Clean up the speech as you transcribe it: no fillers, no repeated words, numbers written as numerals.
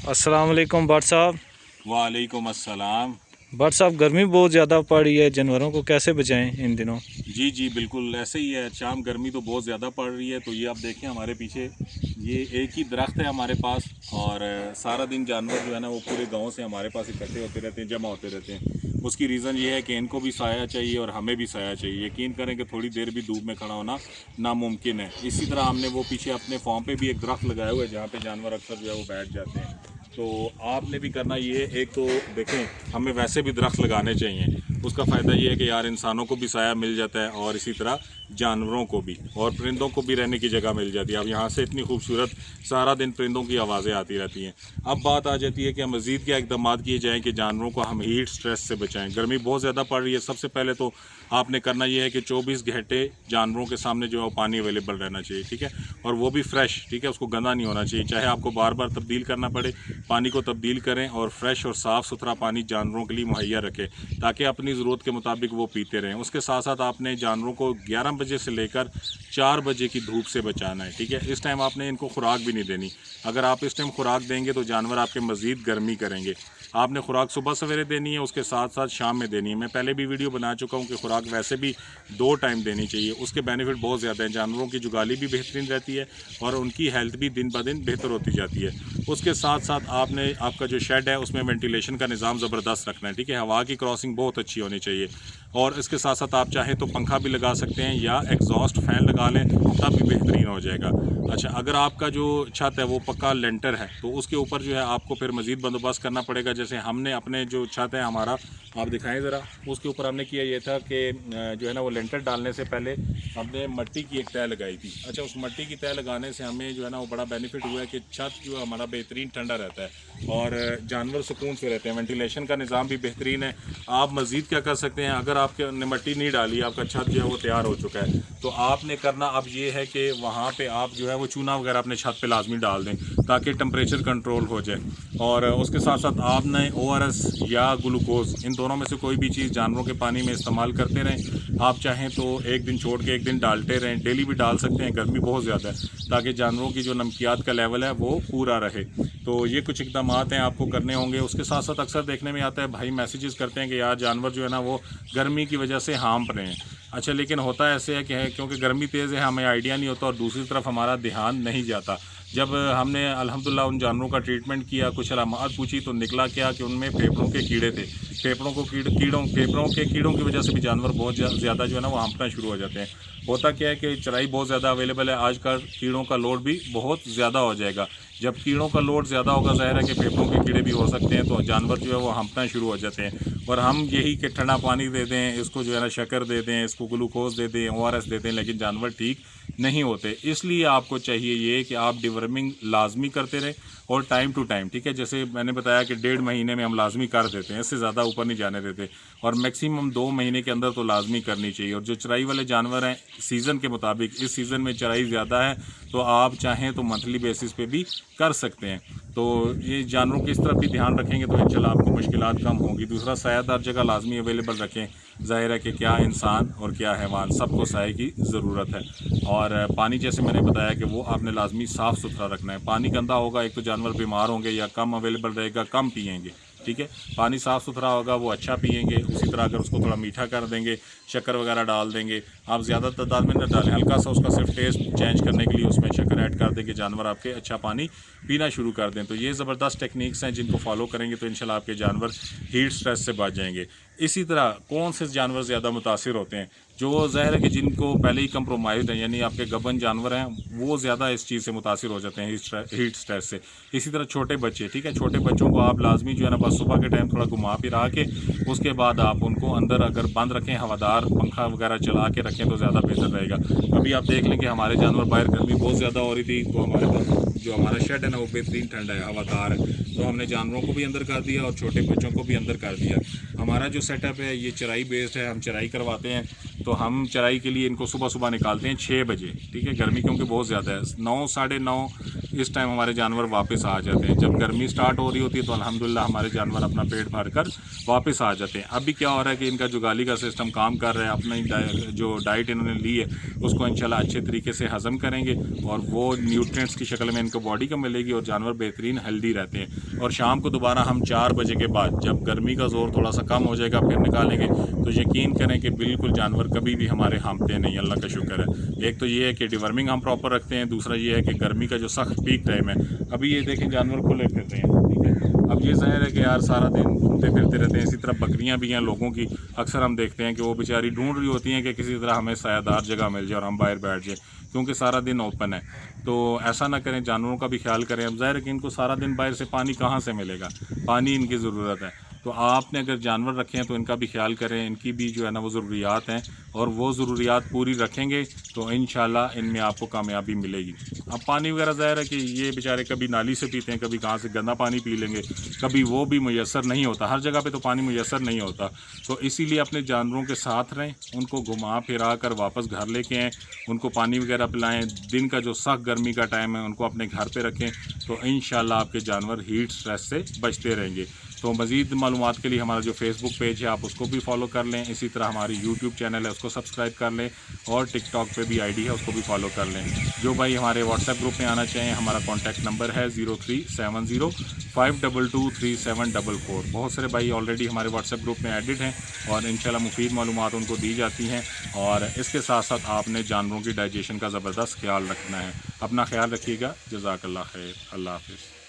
अस्सलाम वालेकुम भट्ट साहब। वालेकुम अस्सलाम। भट्ट साहब, गर्मी बहुत ज़्यादा पड़ रही है, जानवरों को कैसे बचाएं इन दिनों? जी जी बिल्कुल ऐसे ही है। शाम गर्मी तो बहुत ज़्यादा पड़ रही है। तो ये आप देखें हमारे पीछे ये एक ही दरख्त है हमारे पास, और सारा दिन जानवर जो है ना वो पूरे गांव से हमारे पास इकट्ठे होते रहते हैं, जमा होते रहते हैं। उसकी रीज़न ये है कि इनको भी साया चाहिए और हमें भी साया चाहिए। यकीन करें कि थोड़ी देर भी धूप में खड़ा होना नामुमकिन है। इसी तरह हमने वो पीछे अपने फार्म पे भी एक दरख्त लगाया हुआ है जहाँ पे जानवर अक्सर जो है वो बैठ जाते हैं। तो आपने भी करना ये, एक तो देखें हमें वैसे भी दरख्त लगाने चाहिए। उसका फ़ायदा ये है कि यार इंसानों को भी साया मिल जाता है और इसी तरह जानवरों को भी, और परिंदों को भी रहने की जगह मिल जाती है। अब यहाँ से इतनी खूबसूरत सारा दिन परिंदों की आवाज़ें आती रहती हैं। अब बात आ जाती है कि मज़ीद क्या इक़दाम किए जाएँ कि जानवरों को हम हीट स्ट्रेस से बचाएँ। गर्मी बहुत ज़्यादा पड़ रही है। सबसे पहले तो आपने करना ये है कि 24 घंटे जानवरों के सामने जो है पानी अवेलेबल रहना चाहिए, ठीक है, और वो भी फ्रेश, ठीक है, उसको गंदा नहीं होना चाहिए। चाहे आपको बार बार तब्दील करना पड़े, पानी को तब्दील करें और फ्रेश और साफ़ सुथरा पानी जानवरों के लिए मुहैया रखें ताकि अपनी ज़रूरत के मुताबिक वो पीते रहें। उसके साथ साथ आपने जानवरों को 11 बजे से लेकर 4 बजे की धूप से बचाना है, ठीक है। इस टाइम आपने इनको खुराक भी नहीं देनी। अगर आप इस टाइम खुराक देंगे तो जानवर आपके मज़ीद गर्मी करेंगे। आपने खुराक सुबह सवेरे देनी है, उसके साथ साथ शाम में देनी है। मैं पहले भी वीडियो बना चुका हूँ कि खुराक वैसे भी 2 टाइम देनी चाहिए। उसके बेनिफिट बहुत ज़्यादा हैं। जानवरों की जुगाली भी बेहतरीन रहती है और उनकी हेल्थ भी दिन ब दिन बेहतर होती जाती है। उसके साथ साथ आपने आपका जो शेड है उसमें वेंटिलेशन का निज़ाम ज़बरदस्त रखना है, ठीक है। हवा की क्रॉसिंग बहुत अच्छी होनी चाहिए। और इसके साथ साथ आप चाहें तो पंखा भी लगा सकते हैं या एग्जॉस्ट फैन लगा लें, तब भी बेहतरीन हो जाएगा। अच्छा, अगर आपका जो छत है वो पक्का लेंटर है तो उसके ऊपर जो है आपको फिर मज़ीद बंदोबस्त करना पड़ेगा। जैसे हमने अपने जो छत है हमारा, आप दिखाएं ज़रा, उसके ऊपर हमने किया ये था कि जो है ना वो लेंटर डालने से पहले हमने मट्टी की एक तय लगाई थी। अच्छा, उस मट्टी की तय लगाने से हमें जो है ना वो बड़ा बेनिफिट हुआ है कि छत जो है हमारा बेहतरीन ठंडा रहता है और जानवर सुकून से रहते हैं। वेंटिलेशन का निज़ाम भी बेहतरीन है। आप मज़ीद क्या कर सकते हैं, अगर आपके ने मट्टी नहीं डाली, आपका छत जो है वो तैयार हो चुका है, तो आपने करना अब ये है कि वहाँ पे आप जो है वो चूना वगैरह अपने छत पे लाजमी डाल दें ताकि टेम्परेचर कंट्रोल हो जाए। और उसके साथ साथ आपने ORS या ग्लूकोज, इन दोनों में से कोई भी चीज़ जानवरों के पानी में इस्तेमाल करते रहें। आप चाहें तो एक दिन छोड़ के एक दिन डालते रहें, डेली भी डाल सकते हैं, गर्मी बहुत ज़्यादा है, ताकि जानवरों की जो नमकियात का लेवल है वो पूरा रहे। तो ये कुछ इकदाम हैं आपको करने होंगे। उसके साथ साथ अक्सर देखने में आता है भाई मैसेजेस करते हैं कि यार जानवर जो है ना वो गर्मी की वजह से हांफ रहे हैं। अच्छा, लेकिन होता ऐसे है कि क्योंकि गर्मी तेज़ है हमें आइडिया नहीं होता और दूसरी तरफ हमारा ध्यान नहीं जाता। जब हमने अल्हम्दुलिल्लाह उन जानवरों का ट्रीटमेंट किया, कुछ अलामत पूछी, तो निकला क्या कि उनमें फेफड़ों के कीड़े थे। फेफड़ों को फेफड़ों के कीड़ों की वजह से भी जानवर बहुत ज़्यादा जो है ना वो हाँफना शुरू हो जाते हैं। होता क्या है कि चराई बहुत ज़्यादा अवेलेबल है आजकल, कीड़ों का लोड भी बहुत ज़्यादा हो जाएगा। जब कीड़ों का लोड ज़्यादा होगा, ज़ाहिर है कि फेफड़ों के कीड़े भी हो सकते हैं, तो जानवर जो है वो हाँफना शुरू हो जाते हैं। और हम यही कि ठंडा पानी दे दें, इसको जो है ना शक्कर दे दें, इसको ग्लूकोज दे दें, ORS दे दें, लेकिन जानवर ठीक नहीं होते। इसलिए आपको चाहिए ये कि आप डिवर्मिंग लाजमी करते रहें और टाइम टू टाइम, ठीक है। जैसे मैंने बताया कि 1.5 महीने में हम लाजमी कर देते हैं, इससे ज़्यादा ऊपर नहीं जाने देते, और मैक्सिमम 2 महीने के अंदर तो लाजमी करनी चाहिए। और जो चराई वाले जानवर हैं सीज़न के मुताबिक, इस सीज़न में चराई ज़्यादा है तो आप चाहें तो मंथली बेसिस पे भी कर सकते हैं। तो ये जानवरों की इस तरफ भी ध्यान रखेंगे तो इंशाल्लाह आपको मुश्किलात कम होगी। दूसरा, सायादार जगह लाजमी अवेलेबल रखें। ज़ाहिर है कि क्या इंसान और क्या हैवान, सबको साए की ज़रूरत है। और पानी जैसे मैंने बताया कि वो आपने लाजमी साफ़ सुथरा रखना है। पानी गंदा होगा, एक तो जानवर बीमार होंगे या कम अवेलेबल रहेगा, कम पिएंगे, ठीक है। पानी साफ़ सुथरा होगा वो अच्छा पिएंगे। उसी तरह अगर उसको थोड़ा मीठा कर देंगे, शक्कर वगैरह डाल देंगे, आप ज़्यादा तादाद में न डालें, हल्का सा उसका सिर्फ टेस्ट चेंज करने के लिए उसमें शक्कर ऐड कर देंगे, जानवर आपके अच्छा पानी पीना शुरू कर दें। तो ये ज़बरदस्त टेक्निक्स हैं जिनको फॉलो करेंगे तो इंशाल्लाह आपके जानवर हीट स्ट्रेस से बच जाएंगे। इसी तरह कौन से जानवर ज़्यादा मुतासिर होते हैं, जो ज़ाहिर है कि जिनको पहले ही कंप्रोमाइज़ हैं, यानी आपके गबन जानवर हैं, वो ज़्यादा इस चीज़ से मुतासिर हो जाते हैं हीट स्ट्रेस से। इसी तरह छोटे बच्चे, ठीक है, छोटे बच्चों को आप लाजमी जो है ना बस सुबह के टाइम थोड़ा घुमा फिरा के उसके बाद आप उनको अंदर अगर बंद रखें, हवादार पंखा वगैरह चला के रखें तो ज़्यादा बेहतर रहेगा। अभी आप देख लें कि हमारे जानवर बाहर, गर्मी बहुत ज़्यादा हो रही थी, तो हमारे पास जो हमारा शेड है ना वो बेहतरीन ठंडा है, हवादार है, तो हमने जानवरों को भी अंदर कर दिया और छोटे बच्चों को भी अंदर कर दिया। हमारा जो सेटअप है ये चराई बेस्ड है, हम चराई करवाते हैं। तो हम चराई के लिए इनको सुबह सुबह निकालते हैं 6 बजे, ठीक है। गर्मी क्योंकि बहुत ज़्यादा है, 9 साढ़े 9 इस टाइम हमारे जानवर वापस आ जाते हैं। जब गर्मी स्टार्ट हो रही होती है तो अल्हम्दुलिल्लाह हमारे जानवर अपना पेट भर कर वापस आ जाते हैं। अभी क्या हो रहा है कि इनका जुगाली का सिस्टम काम कर रहा है, अपनी जो डाइट इन्होंने ली है उसको इंशाल्लाह अच्छे तरीके से हज़म करेंगे और वो न्यूट्रिएंट्स की शक्ल में इनको बॉडी को मिलेगी और जानवर बेहतरीन हेल्दी रहते हैं। और शाम को दोबारा हम 4 बजे के बाद जब गर्मी का ज़ोर थोड़ा सा कम हो जाएगा फिर निकालेंगे, तो यकीन करें कि बिल्कुल जानवर कभी भी हमारे हांफते नहीं, अल्लाह का शुक्र है। एक तो ये है कि डिवर्मिंग हम प्रॉपर रखते हैं, दूसरा ये है कि गर्मी का जो सख्त पीक टाइम है, अभी ये देखें जानवर खुले फिर रहे हैं, ठीक है। अब ये ज़ाहिर है कि यार सारा दिन घूमते फिरते रहते हैं। इसी तरह बकरियां भी हैं लोगों की, अक्सर हम देखते हैं कि वो बेचारी ढूंढ रही होती हैं कि किसी तरह हमें सायादार जगह मिल जाए और हम बाहर बैठ जाए, क्योंकि सारा दिन ओपन है। तो ऐसा ना करें, जानवरों का भी ख्याल करें। अब ज़ाहिर है कि इनको सारा दिन बाहर से पानी कहाँ से मिलेगा, पानी इनकी ज़रूरत है। तो आपने अगर जानवर रखे हैं तो इनका भी ख्याल करें, इनकी भी जो है ना वो ज़रूरियात हैं और वो ज़रूरियात पूरी रखेंगे तो इंशाल्लाह इनमें आपको कामयाबी मिलेगी। अब पानी वगैरह ज़ाहिर है कि ये बेचारे कभी नाली से पीते हैं, कभी कहाँ से गंदा पानी पी लेंगे, कभी वो भी मुयस्सर नहीं होता, हर जगह पे तो पानी मुयस्सर नहीं होता। तो इसीलिए अपने जानवरों के साथ रहें, उनको घुमा फिरा कर वापस घर लेके आएँ, उनको पानी वगैरह पिलाएँ। दिन का जो सख्त गर्मी का टाइम है उनको अपने घर पर रखें, तो इंशाल्लाह आपके जानवर हीट स्ट्रेस से बचते रहेंगे। तो मज़ीद मालूमात के लिए हमारा जो फेसबुक पेज है आप उसको भी फॉलो कर लें, इसी तरह हमारी यूट्यूब चैनल है उसको सब्सक्राइब कर लें और टिकटॉक पे भी आईडी है उसको भी फॉलो कर लें। जो भाई हमारे व्हाट्सएप ग्रुप में आना चाहें, हमारा कॉन्टैक्ट नंबर है 0370523744। बहुत सारे भाई ऑलरेडी हमारे व्हाट्सएप ग्रुप में एडिड हैं और इंशाल्लाह मुफीद मालूमात उनको दी जाती हैं। और इसके साथ साथ आपने जानवरों की डाइजेशन का ज़बरदस्त ख्याल रखना है। अपना ख्याल रखिएगा। जज़ाकल्लाह खैर। अल्लाह हाफ़िज़।